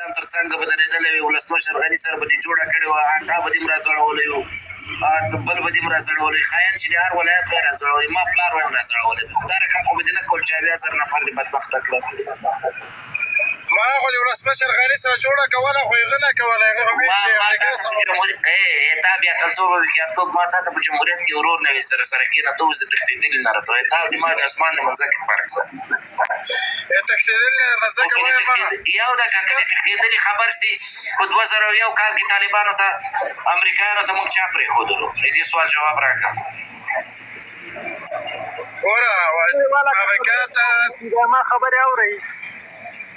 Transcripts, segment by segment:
نظام تر څنګ به درېدلی وي ولسمشر غني سره به دې جوړه کړې وه تا به دې هم راځړولی وو بل به دې هم راځړولی خاین چې د هر ولایت به یې راځړولی ما پلار به یې هم راځړولی دا رقم خو به دې نه کول چې اویا زره نفر دې بدبخته کړل ما خو د ولسمشر غني سره جوړه کوله خو هغه نه کوله هغه خو ویل چې امریکا سره تا بیا کلتوب او ویښیارتوب ما تا ته په جمهوریت کې ورور نه وي سره کېنه ته اوس د تښتېدلي نه راته وایې تا د ما د اسمان د منځه کې فرق ده تښتېدلي نه ځکه وایم یو ده که کله تښتېدلي خبر سي په 2001 کال کې طالبانو ته امریکایانو ته موږ چا پرېښودلو د دې سوال جواب راکړه ګوره امریکا ته ما خبرې اورئ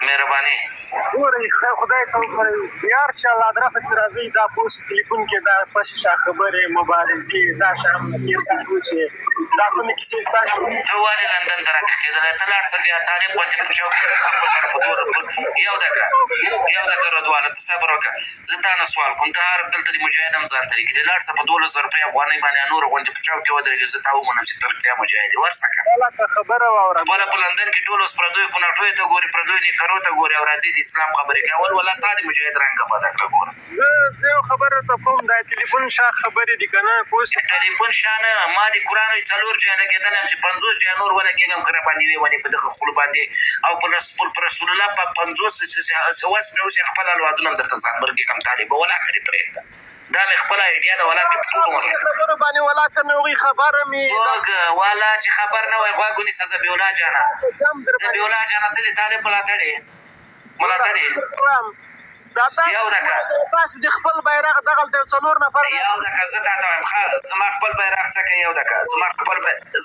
مهرباني ګورئ خدای ته وکړئ یار چې الله ادرسه چې راځئ دا پوسټ ټلیفون کې دا پششا خبرې مبارزې دا شام تېر ساتو چې دا کومې کیسې ستاسو ته ولې لندن ته راتښتېدلی ته لاړ شه بیا طالب غوندې په چوک یو دقیقه رضوانه ته صبر وکړه زه تا نه سوال کوم ته هر دلته د مجاهد هم ځان ته لیکلي لاړ شه په 12,000 روپۍ افغانۍ باندې نور غوندې په چوک کې ودرېږي زه تا ومنم چې ته رښتیا مجاهد یې ورشه که خبره واوره خپله په لندن کې ټول اوس پردیو کوناټیو ته ګوري پردیو نیکرو ته ګوري او راځي د اسلام خبرې کوي اول ولا تا د مجاهد رنګه بده کړه ګوره زه یو خبره ته کوم دا تلیفون شا خبرې دي که نه پوه ټلیفون شا نه ما د قرآن 4 جای لګېدلی یم چې 50 جای نور ولګېږم که راباندې ویې په دغه خولو باندې او په رسول الله په 50 وس مې اوس یې خپل الوادونه هم درته ځان برګې کم طالبه ولاکه دې پرېږده دا مې خپله ایډیا ده ولاکه په ټولو خبرو باندې ولاکه نه وي خبره مې والا چې خبر نه وای غوږ ونیسه ذبیحالله جانه ذبیحالله جانه ته د طالب ملاتړې یو دقیقه تاسو د خپل بیرغ دغلته یو 4 نفر یو دقیقه زه تا ته وایم زما خپل بیرغ څکه یو دقیقه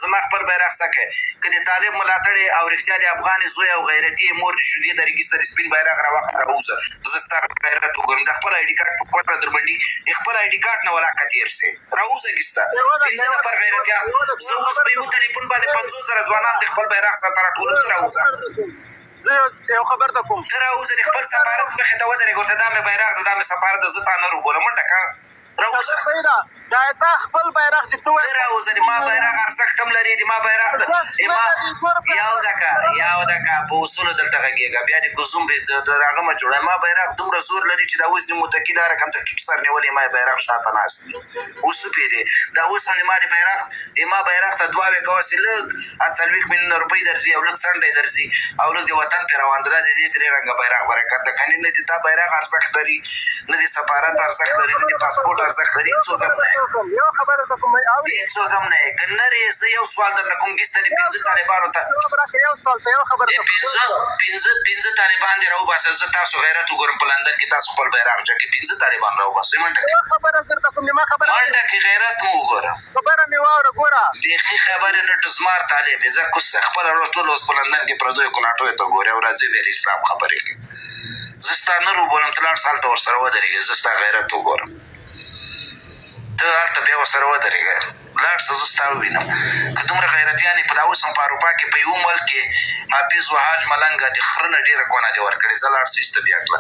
زما خپل بیرغ څکه که د طالب ملاتړې او رښتیا د افغان زوی او غیرتي مور د شودې درګي سره سپین بیرغ راوخه راوځه زه ستا غیرت وګورم د خپل آیډي کارت په کوټه دربندي خپل آیډي کارت نه ولاکه تېر سې راوځه کښته 15 نفر غیرتیان زه اوس په یو تلیفون باندې 50,000 ځوانان د خپل بیرغ سره راټولوم ته راوځه زه یو خبر ته کوم ته راوځه د خپل سفارت مخې ته ودرېږه ورته دا مې بیرغ ده دا مې سفارت ده زه تا نه روبولم منډه که راوځه دا تا خپل بیرغ چې ته ته راوځه د ما بیرغ ارزښت هم لري د ما بیرغ یو دقیقه په اصولو دلته غږېږه بیا د کوزوم هغه مه جوړه ما بیرغ دومره زور لري چې دا اوس د متکي دا رقم ته کیپ سر نیولې ما بیرغ شاته ناست دي اوس وپېرې دا اوس هم ما بیرغ ته دعاوې کوه چې لږ 40 میلیونه روپۍ درځي او لږ څنډی درځي او لږ د وطن پرې روان ده دا د دې درې رنګه بیرغ برکت ده کنې نه د تا بیرغ ارزښت لري نه د سفارت ارزښت لري نه د پاسپورټ ارزښت لري هېڅوک هم نه یو خبره ته کوم هېڅوک هم نه که نرې زه یو سوال درنه کوم ګیسته د 15 طالبانو ته پنځه طالبان دې راوباسه زه تاسو غیرت وګورم په لندن کې تاسو خپل بیرغ جګې 15 طالبان راوباسئ منډه کې غیرت مو وګوره خبره مې واوره ګوره بیخي خبرې نه ټزمار طالب یې زه کوسه خپله ټول اوس په لندن کې پردیو کوناټیو ته ګورې او راځي بیا د اسلام خبرې کوي زه ستا نه روبولم ته لاړ شه هلته ورسره ودرېږې زه ستا غیرت وګورم ته هلته بیا ورسره ودرېږه لاړ شه زه ستا ووینم که دومره غیرتیان یې په دا اوس هم په اروپا کې په یو ملک کې حافظ وحاج ملنګه د خره نه ډېره کونه دې ورکړې ځه لاړ شه ایسته بیا کړه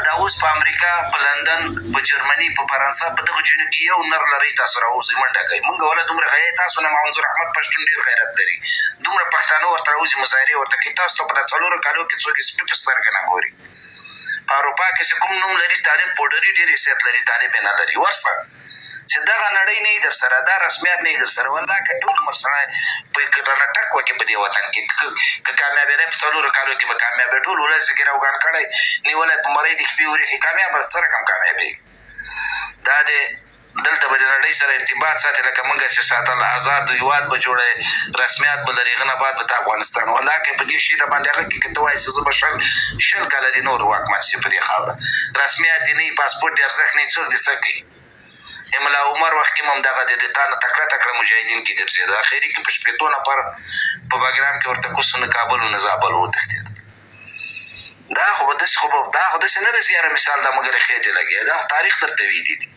دا اوس په امریکا په لندن په جرمني په فرانسه په دغه ځایونو کې یو نر لرئ تاسو راوځئ منډه کوئ مونږ وله دومره غیرت تاسو نه منظور احمد پښتون ډېر غیرت لري دومره پښتانه ورته راوځي مظاهرې ورته کوي تاسو ته په دا 4 کالو کې څوک سپي په سترګه نه ګوري په اروپا کې چې کوم نوم لري طالب پوډري ډېر حیثیت لري طالب یې نه لري ورسه چې دغه نړۍ نه وي در سره دا رسمیات نه وي در سره والله که ټول عمر سړی په رانه ټک وکړي په دې وطن کې که کامیابېدی په 4 کالو کې به کامیابې ټول ولس یې ګیروګان کړی نیولی په مرۍ د خپې وریښې کامیاب به څه رقم کامیابېږي دا د دلته به د نړۍ سره ارتباط ساتي لکه موږ چې ساتل آزاد هېواد به جوړی رسمیات به لري هغه نه بعد به ته افغانستان والله که په دې شي باندې هغه کې که ته وایې چې زه به 100 کاله دې نور واکمن شي په دې خاوره رسمیات دې نه وي پاسپورټ دې ارزښت نه وي څوک دې څه کوي ملا عمر وخت کې هم همدغه د تا نه تکړه مجاهدین کې ګرځېده اخري کې په 15 نفر په بګرام کې ورته کوس نه کابل و نه زابل وتښتېدل دا خو داسې نه ده چې یاره مثال دا مګر خېټې لګېده دا تاریخ درته ویلي دي